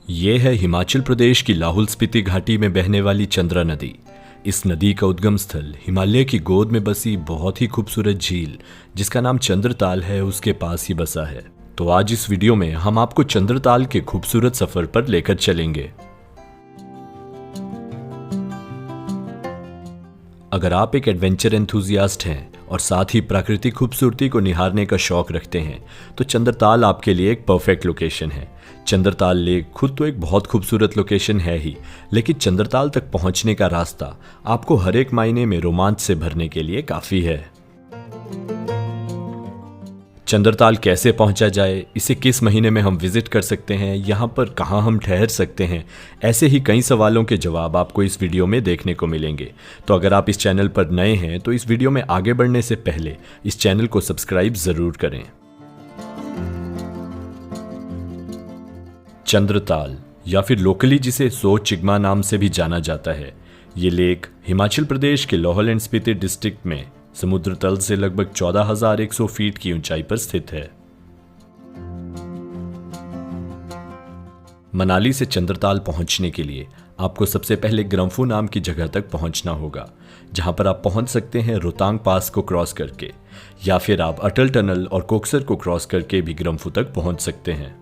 ये है हिमाचल प्रदेश की लाहौल स्पीति घाटी में बहने वाली चंद्रा नदी। इस नदी का उद्गम स्थल हिमालय की गोद में बसी बहुत ही खूबसूरत झील जिसका नाम चंद्रताल है, उसके पास ही बसा है। तो आज इस वीडियो में हम आपको चंद्रताल के खूबसूरत सफर पर लेकर चलेंगे। अगर आप एक एडवेंचर एंथुजियास्ट हैं और साथ ही प्राकृतिक खूबसूरती को निहारने का शौक रखते हैं तो चंद्रताल आपके लिए एक परफेक्ट लोकेशन है। चंद्रताल लेक खुद तो एक बहुत खूबसूरत लोकेशन है ही, लेकिन चंद्रताल तक पहुंचने का रास्ता आपको हर एक मायने में रोमांच से भरने के लिए काफी है। चंद्रताल कैसे पहुंचा जाए, इसे किस महीने में हम विजिट कर सकते हैं, यहाँ पर कहाँ हम ठहर सकते हैं, ऐसे ही कई सवालों के जवाब आपको इस वीडियो में देखने को मिलेंगे। तो अगर आप इस चैनल पर नए हैं तो इस वीडियो में आगे बढ़ने से पहले इस चैनल को सब्सक्राइब जरूर करें। चंद्रताल या फिर लोकली जिसे सो चिगमा नाम से भी जाना जाता है, ये लेक हिमाचल प्रदेश के लाहौल एंड स्पीति डिस्ट्रिक्ट में समुद्र तल से लगभग 14,100 फीट की ऊंचाई पर स्थित है। मनाली से चंद्रताल पहुंचने के लिए आपको सबसे पहले ग्रम्फू नाम की जगह तक पहुंचना होगा, जहां पर आप पहुंच सकते हैं रोहतांग पास को क्रॉस करके, या फिर आप अटल टनल और कोकसर को क्रॉस करके भी ग्रम्फू तक पहुंच सकते हैं।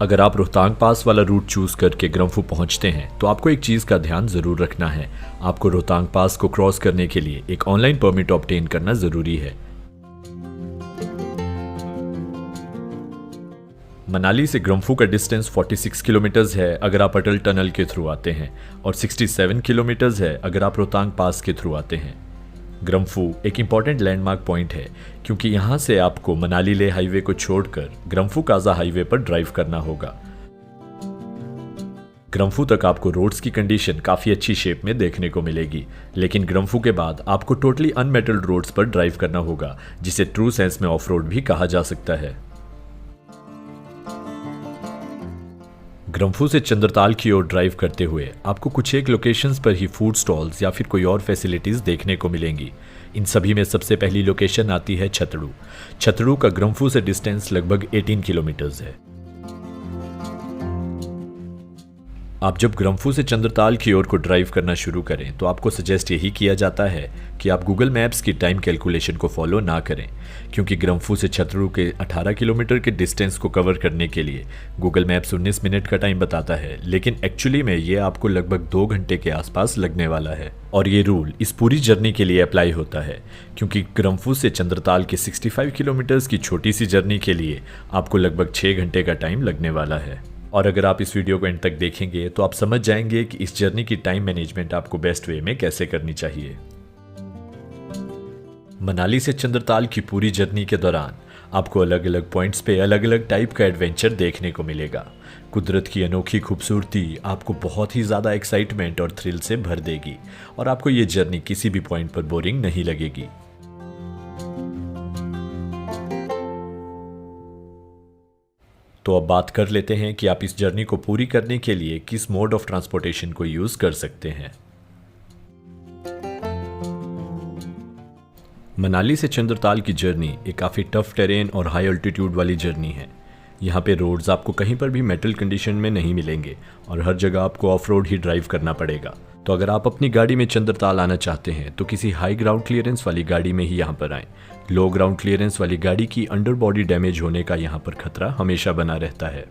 अगर आप रोहतांग पास वाला रूट चूज करके ग्रम्फू पहुंचते हैं तो आपको एक चीज का ध्यान जरूर रखना है। आपको रोहतांग पास को क्रॉस करने के लिए एक ऑनलाइन परमिट ऑब्टेन करना जरूरी है। मनाली से ग्रम्फू का डिस्टेंस 46 किलोमीटर्स है अगर आप अटल टनल के थ्रू आते हैं, और 67 किलोमीटर्स है अगर आप रोहतांग पास के थ्रू आते हैं। ग्रम्फू एक इंपॉर्टेंट लैंडमार्क पॉइंट है क्योंकि यहाँ से आपको मनाली लेह हाईवे को छोड़कर ग्रम्फू काजा हाईवे पर ड्राइव करना होगा। ग्रम्फू तक आपको रोड्स की कंडीशन काफी अच्छी शेप में देखने को मिलेगी, लेकिन ग्रम्फू के बाद आपको टोटली अनमेटल्ड रोड्स पर ड्राइव करना होगा, जिसे ट्रू सेंस में ऑफ रोड भी कहा जा सकता है। ग्रम्फू से चंद्रताल की ओर ड्राइव करते हुए आपको कुछ एक लोकेशंस पर ही फूड स्टॉल्स या फिर कोई और फैसिलिटीज देखने को मिलेंगी। इन सभी में सबसे पहली लोकेशन आती है छतड़ू। छतड़ू का ग्रम्फू से डिस्टेंस लगभग 18 किलोमीटर्स है। आप जब ग्रम्फू से चंद्रताल की ओर को ड्राइव करना शुरू करें तो आपको सजेस्ट यही किया जाता है कि आप गूगल मैप्स की टाइम कैलकुलेशन को फॉलो ना करें, क्योंकि ग्रम्फू से छतड़ू के 18 किलोमीटर के डिस्टेंस को कवर करने के लिए गूगल मैप्स 19 मिनट का टाइम बताता है, लेकिन एक्चुअली में ये आपको लगभग 2 घंटे के आसपास लगने वाला है। और ये रूल इस पूरी जर्नी के लिए अप्लाई होता है, क्योंकि ग्रम्फू से चंद्रताल के 65 किलोमीटर्स की छोटी सी जर्नी के लिए आपको लगभग 6 घंटे का टाइम लगने वाला है। और अगर आप इस वीडियो को एंड तक देखेंगे तो आप समझ जाएंगे कि इस जर्नी की टाइम मैनेजमेंट आपको बेस्ट वे में कैसे करनी चाहिए। मनाली से चंद्रताल की पूरी जर्नी के दौरान आपको अलग अलग पॉइंट्स पे अलग अलग टाइप का एडवेंचर देखने को मिलेगा। कुदरत की अनोखी खूबसूरती आपको बहुत ही ज़्यादा एक्साइटमेंट और थ्रिल से भर देगी, और आपको ये जर्नी किसी भी पॉइंट पर बोरिंग नहीं लगेगी। तो अब बात कर लेते हैं कि आप इस जर्नी को पूरी करने के लिए किस मोड ऑफ ट्रांसपोर्टेशन को यूज कर सकते हैं। मनाली से चंद्रताल की जर्नी एक काफ़ी टफ टेरेन और हाई अल्टीट्यूड वाली जर्नी है। यहाँ पे रोड्स आपको कहीं पर भी मेटल कंडीशन में नहीं मिलेंगे और हर जगह आपको ऑफ रोड ही ड्राइव करना पड़ेगा। तो अगर आप अपनी गाड़ी में चंद्रताल आना चाहते हैं तो किसी हाई ग्राउंड क्लियरेंस वाली गाड़ी में ही यहाँ पर आएँ। लो ग्राउंड क्लियरेंस वाली गाड़ी की अंडर बॉडी डैमेज होने का यहाँ पर खतरा हमेशा बना रहता है।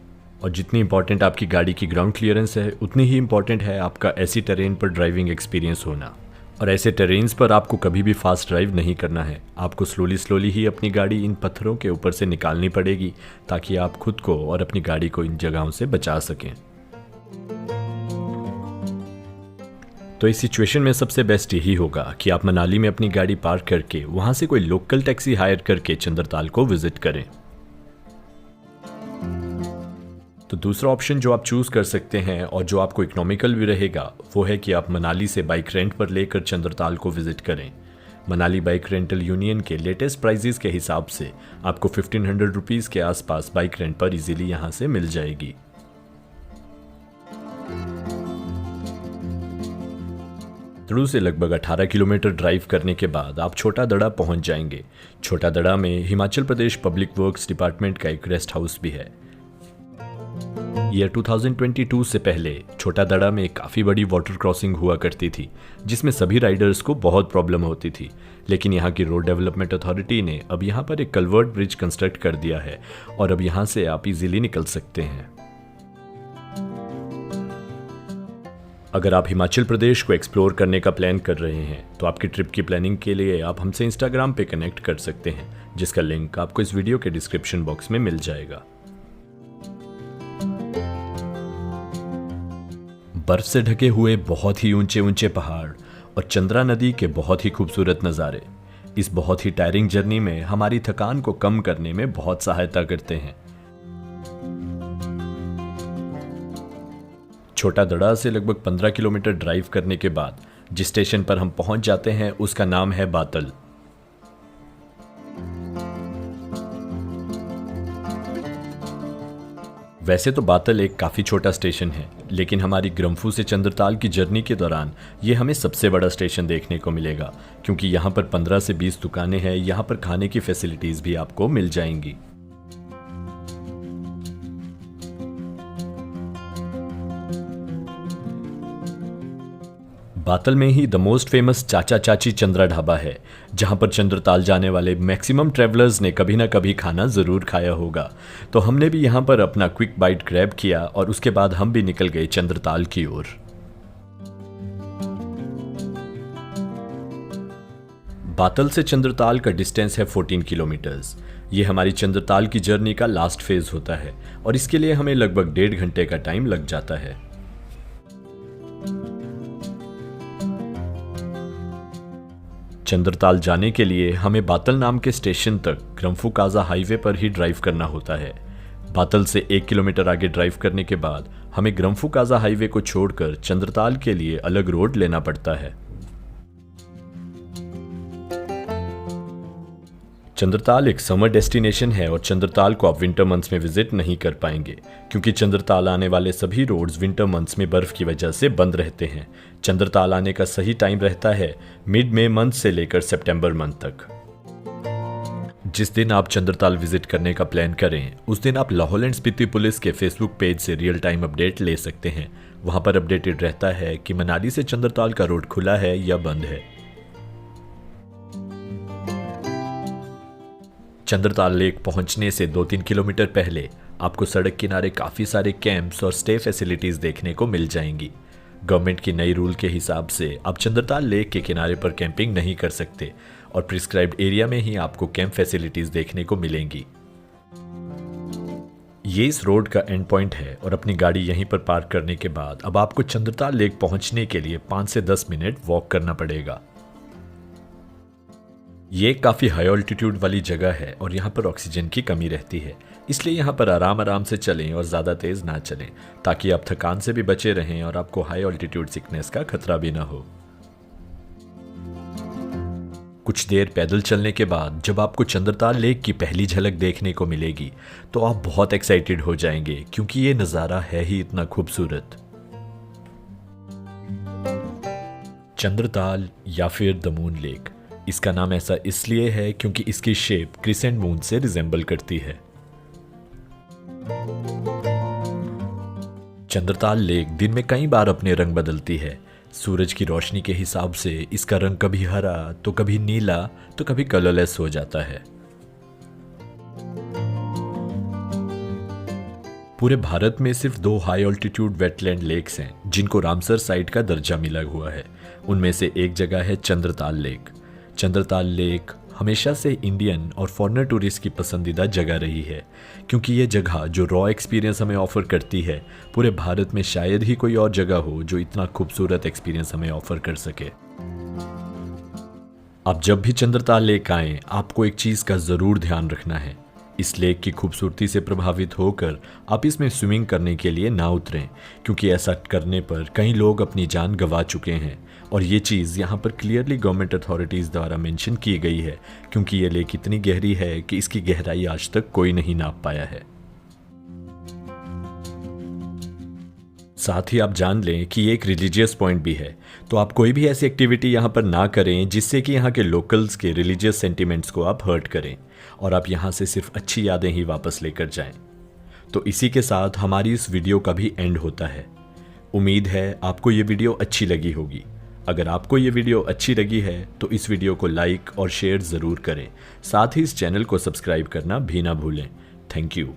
और जितनी इंपॉर्टेंट आपकी गाड़ी की ग्राउंड क्लियरेंस है, उतनी ही इंपॉर्टेंट है आपका ऐसी टेरेन पर ड्राइविंग एक्सपीरियंस होना। और ऐसे टेरेन्स पर आपको कभी भी फास्ट ड्राइव नहीं करना है। आपको स्लोली ही अपनी गाड़ी इन पत्थरों के ऊपर से निकालनी पड़ेगी ताकि आप खुद को और अपनी गाड़ी को इन जगहों से बचा सकें। तो इस सिचुएशन में सबसे बेस्ट यही होगा कि आप मनाली में अपनी गाड़ी पार्क करके वहां से कोई लोकल टैक्सी हायर करके चंद्रताल को विजिट करें। तो दूसरा ऑप्शन जो आप चूज कर सकते हैं और जो आपको इकोनॉमिकल भी रहेगा वो है कि आप मनाली से बाइक रेंट पर लेकर चंद्रताल को विजिट करें। मनाली बाइक रेंटल यूनियन के लेटेस्ट प्राइजेस के हिसाब से आपको 1500 रुपीज़ के आसपास बाइक रेंट पर इजीली यहां से मिल जाएगी। छतड़ू से लगभग 18 किलोमीटर ड्राइव करने के बाद आप छोटा दड़ा पहुंच जाएंगे। छोटा दड़ा में Himachal Pradesh public works department का एक रेस्ट हाउस भी है। ईयर 2022 से पहले छोटा दड़ा में काफ़ी बड़ी वाटर क्रॉसिंग हुआ करती थी, जिसमें सभी राइडर्स को बहुत प्रॉब्लम होती थी। लेकिन यहाँ की रोड डेवलपमेंट अथॉरिटी ने अब यहाँ पर एक कल्वर्ट ब्रिज कंस्ट्रक्ट कर दिया है और अब यहाँ से आप इजीली निकल सकते हैं। अगर आप हिमाचल प्रदेश को एक्सप्लोर करने का प्लान कर रहे हैं तो आपकी ट्रिप की प्लानिंग के लिए आप हमसे इंस्टाग्राम पे कनेक्ट कर सकते हैं, जिसका लिंक आपको इस वीडियो के डिस्क्रिप्शन बॉक्स में मिल जाएगा। बर्फ से ढके हुए बहुत ही ऊंचे ऊंचे पहाड़ और चंद्रा नदी के बहुत ही खूबसूरत नज़ारे इस बहुत ही टायरिंग जर्नी में हमारी थकान को कम करने में बहुत सहायता करते हैं। छोटा दड़ा से लगभग 15 किलोमीटर ड्राइव करने के बाद जिस स्टेशन पर हम पहुंच जाते हैं उसका नाम है बातल। वैसे तो बातल एक काफ़ी छोटा स्टेशन है, लेकिन हमारी ग्रम्फू से चंद्रताल की जर्नी के दौरान ये हमें सबसे बड़ा स्टेशन देखने को मिलेगा, क्योंकि यहाँ पर 15 से 20 दुकानें हैं। यहाँ पर खाने की फैसिलिटीज़ भी आपको मिल जाएंगी। बातल में ही द मोस्ट फेमस चाचा चाची चंद्रा ढाबा है, जहां पर चंद्रताल जाने वाले मैक्सिमम ट्रैवलर्स ने कभी ना कभी खाना ज़रूर खाया होगा। तो हमने भी यहां पर अपना क्विक बाइट ग्रैब किया और उसके बाद हम भी निकल गए चंद्रताल की ओर। बातल से चंद्रताल का डिस्टेंस है 14 किलोमीटर्स। ये हमारी चंद्रताल की जर्नी का लास्ट फेज होता है और इसके लिए हमें लगभग 1.5 घंटे का टाइम लग जाता है। चंद्रताल जाने के लिए हमें बातल नाम के स्टेशन तक ग्रम्फू काजा हाईवे पर ही ड्राइव करना होता है। बातल से 1 किलोमीटर आगे ड्राइव करने के बाद हमें ग्रम्फू काजा हाईवे को छोड़कर चंद्रताल के लिए अलग रोड लेना पड़ता है। चंद्रताल एक समर डेस्टिनेशन है और चंद्रताल को आप विंटर मंथ्स में विजिट नहीं कर पाएंगे, क्योंकि चंद्रताल आने वाले सभी रोड्स विंटर मंथ्स में बर्फ की वजह से बंद रहते हैं। चंद्रताल आने का सही टाइम रहता है मिड मई मंथ से लेकर सितंबर मंथ तक। जिस दिन आप चंद्रताल विजिट करने का प्लान करें, उस दिन आप लाहौल एंड स्पीति पुलिस के फेसबुक पेज से रियल टाइम अपडेट ले सकते हैं। वहां पर अपडेटेड रहता है कि मनाली से चंद्रताल का रोड खुला है या बंद है। चंद्रताल लेक पहुंचने से 2-3 किलोमीटर पहले आपको सड़क किनारे काफ़ी सारे कैंप्स और स्टे फैसिलिटीज़ देखने को मिल जाएंगी। गवर्नमेंट की नई रूल के हिसाब से आप चंद्रताल लेक के किनारे पर कैंपिंग नहीं कर सकते और प्रिस्क्राइब्ड एरिया में ही आपको कैंप फैसिलिटीज़ देखने को मिलेंगी। ये इस रोड का एंड पॉइंट है और अपनी गाड़ी यहीं पर पार्क करने के बाद अब आपको चंद्रताल लेक पहुंचने के लिए 5 से 10 मिनट वॉक करना पड़ेगा। ये काफ़ी हाई ऑल्टीट्यूड वाली जगह है और यहाँ पर ऑक्सीजन की कमी रहती है, इसलिए यहाँ पर आराम आराम से चलें और ज़्यादा तेज़ ना चलें, ताकि आप थकान से भी बचे रहें और आपको हाई ऑल्टीट्यूड सिकनेस का खतरा भी ना हो। कुछ देर पैदल चलने के बाद जब आपको चंद्रताल लेक की पहली झलक देखने को मिलेगी तो आप बहुत एक्साइटेड हो जाएंगे, क्योंकि ये नज़ारा है ही इतना खूबसूरत। चंद्रताल या फिर द मून लेक, इसका नाम ऐसा इसलिए है क्योंकि इसकी शेप क्रिसेंट मून से रिजेंबल करती है। चंद्रताल लेक दिन में कई बार अपने रंग बदलती है। सूरज की रोशनी के हिसाब से इसका रंग कभी हरा तो कभी नीला तो कभी कलरलेस हो जाता है। पूरे भारत में सिर्फ 2 हाई ऑल्टीट्यूड वेटलैंड लेक्स हैं जिनको रामसर साइट का दर्जा मिला हुआ है। उनमें से एक जगह है चंद्रताल लेक। चंद्रताल लेक हमेशा से इंडियन और फॉरेनर टूरिस्ट की पसंदीदा जगह रही है, क्योंकि ये जगह जो रॉ एक्सपीरियंस हमें ऑफर करती है, पूरे भारत में शायद ही कोई और जगह हो जो इतना खूबसूरत एक्सपीरियंस हमें ऑफर कर सके। आप जब भी चंद्रताल लेक आएं, आपको एक चीज़ का ज़रूर ध्यान रखना है। इस लेक की खूबसूरती से प्रभावित होकर आप इसमें स्विमिंग करने के लिए ना उतरें, क्योंकि ऐसा करने पर कई लोग अपनी जान गंवा चुके हैं और ये चीज़ यहाँ पर क्लियरली गवर्नमेंट अथॉरिटीज़ द्वारा मेंशन की गई है, क्योंकि ये लेक इतनी गहरी है कि इसकी गहराई आज तक कोई नहीं नाप पाया है। साथ ही आप जान लें कि ये एक रिलीजियस पॉइंट भी है, तो आप कोई भी ऐसी एक्टिविटी यहाँ पर ना करें जिससे कि यहाँ के लोकल्स के रिलीजियस सेंटिमेंट्स को आप हर्ट करें और आप यहाँ से सिर्फ अच्छी यादें ही वापस लेकर जाएं। तो इसी के साथ हमारी इस वीडियो का भी एंड होता है। उम्मीद है आपको ये वीडियो अच्छी लगी होगी। अगर आपको ये वीडियो अच्छी लगी है तो इस वीडियो को लाइक और शेयर ज़रूर करें। साथ ही इस चैनल को सब्सक्राइब करना भी ना भूलें। Thank you.